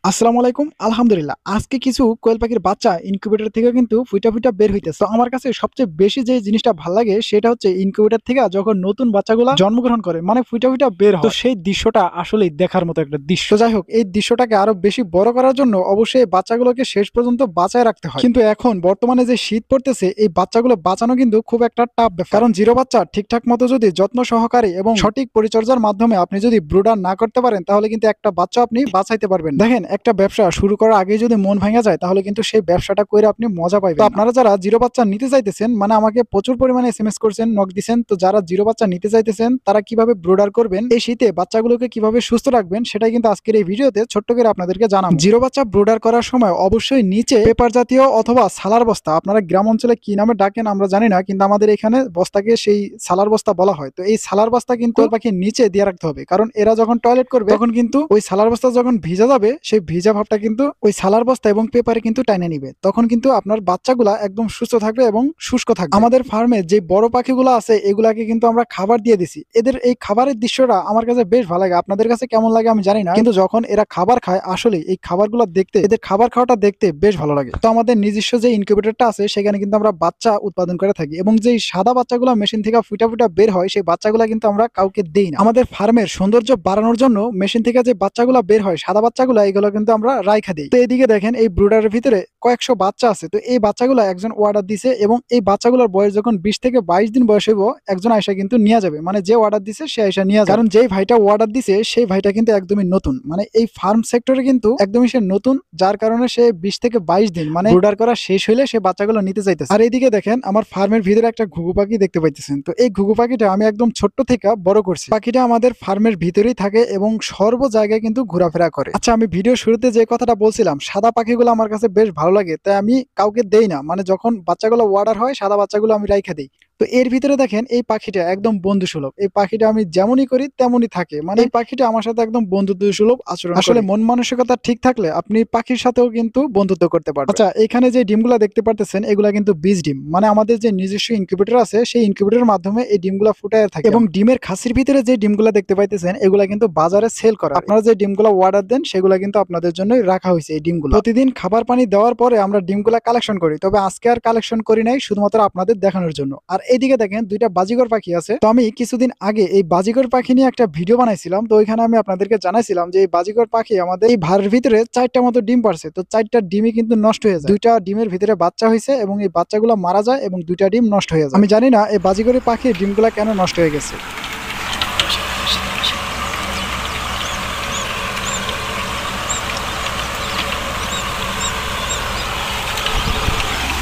আসসালামু আলাইকুম। আলহামদুলিল্লাহ। আজকে কিছু কোয়েল পাখির বাচ্চা ইনকিউবেটর থেকে কিন্তু ফুইটা বের হইতেছে। তো আমার কাছে সবচেয়ে বেশি যে জিনিসটা ভাল লাগে সেটা হচ্ছে ইনকিউবেটর থেকে যখন নতুন বাচ্চাগুলা জন্মগ্রহণ করে মানে ফুইটা বের হয়। তো সেই দৃশ্যটা আসলেই দেখার মতো একটা দৃশ্য। তো যাই হোক, এই দৃশ্যটাকে আরো বেশি বড় করার জন্য অবশ্যই এই বাচ্চাগুলোকে শেষ পর্যন্ত বাঁচায় রাখতে হয়। কিন্তু এখন বর্তমানে যে শীত পড়তেছে, এই বাচ্চাগুলো বাঁচানো কিন্তু খুব একটা টাফ ব্যাপার। কারণ জিরো বাচ্চা ঠিকঠাক মতো যদি যত্ন সহকারে এবং সঠিক পরিচর্যার মাধ্যমে আপনি যদি ব্রুডার না করতে পারেন, তাহলে কিন্তু একটা বাচ্চা আপনি বাঁচাইতে পারবেন না। দেখেন, একটা ব্যবসা শুরু করার আগে যদি মন ভাঙা যায়, তাহলে কিন্তু সেই ব্যবসাটা করে আপনি মজা পাইবেন। তো আপনারা যারা জিরো বাচ্চা নিতে চাইতেছেন, মানে আমাকে প্রচুর পরিমাণে এসএমএস করছেন, নক দিচ্ছেন, তো যারা জিরো বাচ্চা নিতে চাইতেছেন তারা কিভাবে ব্রুডার করবেন, এই শীতে বাচ্চাগুলোকে কিভাবে সুস্থ রাখবেন, সেটাই কিন্তু আজকের এই ভিডিওতে ছোট্ট করে আপনাদেরকে জানাবো। জিরো বাচ্চা ব্রুডার করার সময় অবশ্যই নিচে পেপার জাতীয় অথবা সালার বস্তা, আপনারা গ্রাম অঞ্চলে কি নামে ডাকেন আমরা জানি না, কিন্তু আমাদের এখানে বস্তাকে সেই সালার বস্তা বলা হয়। তো এই সালার বস্তা কিন্তু পাখির নিচে দিয়ে রাখতে হবে, কারণ এরা যখন টয়লেট করবে তখন কিন্তু ওই সালার বস্তা যখন ভিজা যাবে, সেই ভিজা ভাবটা কিন্তু ওই সালার বস্তা এবং পেপারে কিন্তু টাইনে নিবে। তখন কিন্তু আপনার বাচ্চাগুলা একদম সুস্থ থাকবে এবং শুষ্ক থাকবে। আমাদের ফার্মে যে বড় পাখিগুলো আছে, এগুলাকে কিন্তু আমরা খাবার দিয়ে দিছি। এদের এই খাবারের দৃশ্যটা আমার কাছে বেশ ভালো লাগে। আপনাদের কাছে কেমন লাগে আমি জানি না, কিন্তু যখন এরা খাবার খায়, আসলে এই খাবারগুলো দেখতে, এদের খাবার খাওয়াটা দেখতে বেশ ভালো লাগে। তো আমাদের নিজস্ব যে ইনকিউবেটরটা আছে, সেখানে কিন্তু আমরা বাচ্চা উৎপাদন করে থাকি, এবং যে সাদা বাচ্চাগুলো মেশিন থেকে ফুটা বের হয়, সেই বাচ্চাগুলো কিন্তু আমরা কাউকে দেই না। আমাদের ফার্মের সৌন্দর্য বাড়ানোর জন্য মেশিন থেকে যে বাচ্চাগুলো বের হয়, সাদা বাচ্চাগুলো, এগুলো কিন্তু আমরা রাইখা দিই। তো এদিকে দেখেন, এই ব্রুডারের ভিতরে কয়েকশো বাচ্চা আছে। তো এই বাচ্চাগুলো একজন অর্ডার দিছে, এবং এই বাচ্চাগুলোর বয়স যখন 20 থেকে 22 দিন বয়স হইব, একজন আয়সা কিন্তু নিয়ে যাবে। মানে যে অর্ডার দিছে সে আয়সা নিয়ে যাবে। কারণ যেই ভাইটা অর্ডার দিছে সেই ভাইটা কিন্তু একদমই নতুন, মানে এই ফার্ম সেক্টরে কিন্তু একদমই সে নতুন, যার কারণে সে 20 থেকে 22 দিন মানে ব্রুডার করা শেষ হইলে সে বাচ্চাগুলো নিতে চাইতেছে। আর এইদিকে দেখেন, আমার ফার্মের ভিতরে একটা ঘুঘু পাখি দেখতে পাইতেছেন। তো এই ঘুঘু পাখিটা আমি একদম ছোট্ট থেকে বড় করছি। পাখিটা আমাদের ফার্মের ভিতরেই থাকে এবং সর্ব জায়গায় কিন্তু ঘোরাফেরা করে। আচ্ছা, আমি ভিডিও শুরুতে যে কথাটা বলছিলাম, সাদা পাখিগুলো আমার কাছে বেশ ভালো লাগে, তাই আমি কাউকে দেই না। মানে যখন বাচ্চাগুলো অর্ডার হয়, সাদা বাচ্চাগুলো আমি রাইখা দিই। তো এর ভিতরে দেখেন, এই পাখিটা একদম বন্ধু সুলভ। এই পাখিটা আমি যেমনই করি তেমনই থাকে, মানে এই পাখিটা আমার সাথে একদম বন্ধুত্ব সুলভ আচরণ করে। আসলে মন মানসিকতা ঠিক থাকলে আপনি পাখির সাথেও কিন্তু বন্ধুত্ব করতে পারবেন। আচ্ছা, এখানে যে ডিমগুলা দেখতে পারতেছেন, এগুলা কিন্তু বীজ ডিম। মানে আমাদের যে নিজস্ব ইনকিউবেটর আছে, সেই ইনকিউবেটরের মাধ্যমে এই ডিমগুলা ফুটায় থাকে। এবং ডিমের খাসির ভিতরে যে ডিমগুলা দেখতে পাইতেছেন, এগুলা কিন্তু বাজারে সেল করা। আপনারা যে ডিমগুলা অর্ডার দেন, সেগুলা কিন্তু আপনাদের জন্যই রাখা হয়েছে। এই ডিমগুলো প্রতিদিন খাবার পানি দেওয়ার পরে আমরা ডিমগুলা কালেকশন করি, তবে আজকে আর কালেকশন করি নাই, শুধুমাত্র আপনাদের দেখানোর জন্য। আর এইদিকে দেখেন, দুইটা বাজিগর পাখি আছে। তো আমি কিছুদিন আগে এই বাজিগর পাখি নিয়ে একটা ভিডিও বানাইছিলাম। তো ওইখানে আমি আপনাদেরকে জানাইছিলাম যে এই বাজিগর পাখি আমাদের এই ভাড়ের ভিতরে 4টা মতো ডিম পারছে। তো 4টা ডিমই কিন্তু নষ্ট হয়ে যায়। 2টা ডিমের ভিতরে বাচ্চা হয়েছে এবং এই বাচ্চাগুলো মারা যায়, এবং 2টা ডিম নষ্ট হয়ে যায়। আমি জানি না এই বাজিগরের পাখির ডিমগুলা কেন নষ্ট হয়ে গেছে।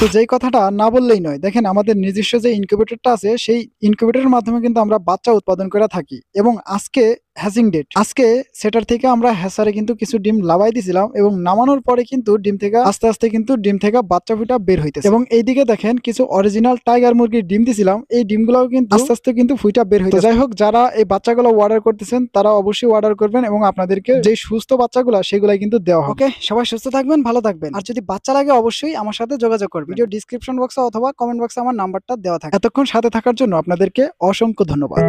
তো যেই কথাটা না বললেই নয়, দেখেন আমাদের নিজস্ব যে ইনকিউবেটরটা আছে, সেই ইনকিউবেটরের মাধ্যমে কিন্তু আমরা বাচ্চা উৎপাদন করে থাকি। এবং আজকে হ্যাচিং ডেট, আজকে সেটার থেকে আমরা হ্যাচারে কিন্তু কিছু ডিম লাগাই দিয়েছিলাম, এবং নামানোর পরে কিন্তু ডিম থেকে আস্তে আস্তে কিন্তু ডিম থেকে বাচ্চা ফুটা বের হইতেছে। এবং এইদিকে দেখেন, কিছু অরিজিনাল টাইগার মুরগির ডিম দিছিলাম, এই ডিমগুলোও কিন্তু আস্তে আস্তে কিন্তু ফুটা বের হইতেছে। যাই হোক, যারা এই বাচ্চাগুলো অর্ডার করতেছেন তারা অবশ্যই অর্ডার করবেন, এবং আপনাদেরকে যে সুস্থ বাচ্চাগুলো সেগুলাই কিন্তু দেওয়া হবে। ওকে, সবাই সুস্থ থাকবেন, ভালো থাকবেন। আর যদি বাচ্চা লাগে অবশ্যই আমার সাথে যোগাযোগ করবেন। ভিডিও ডিসক্রিপশন বক্সে অথবা কমেন্ট বক্সে আমার নাম্বারটা দেওয়া থাকে। এতক্ষণ সাথে থাকার জন্য আপনাদেরকে অসংখ্য ধন্যবাদ।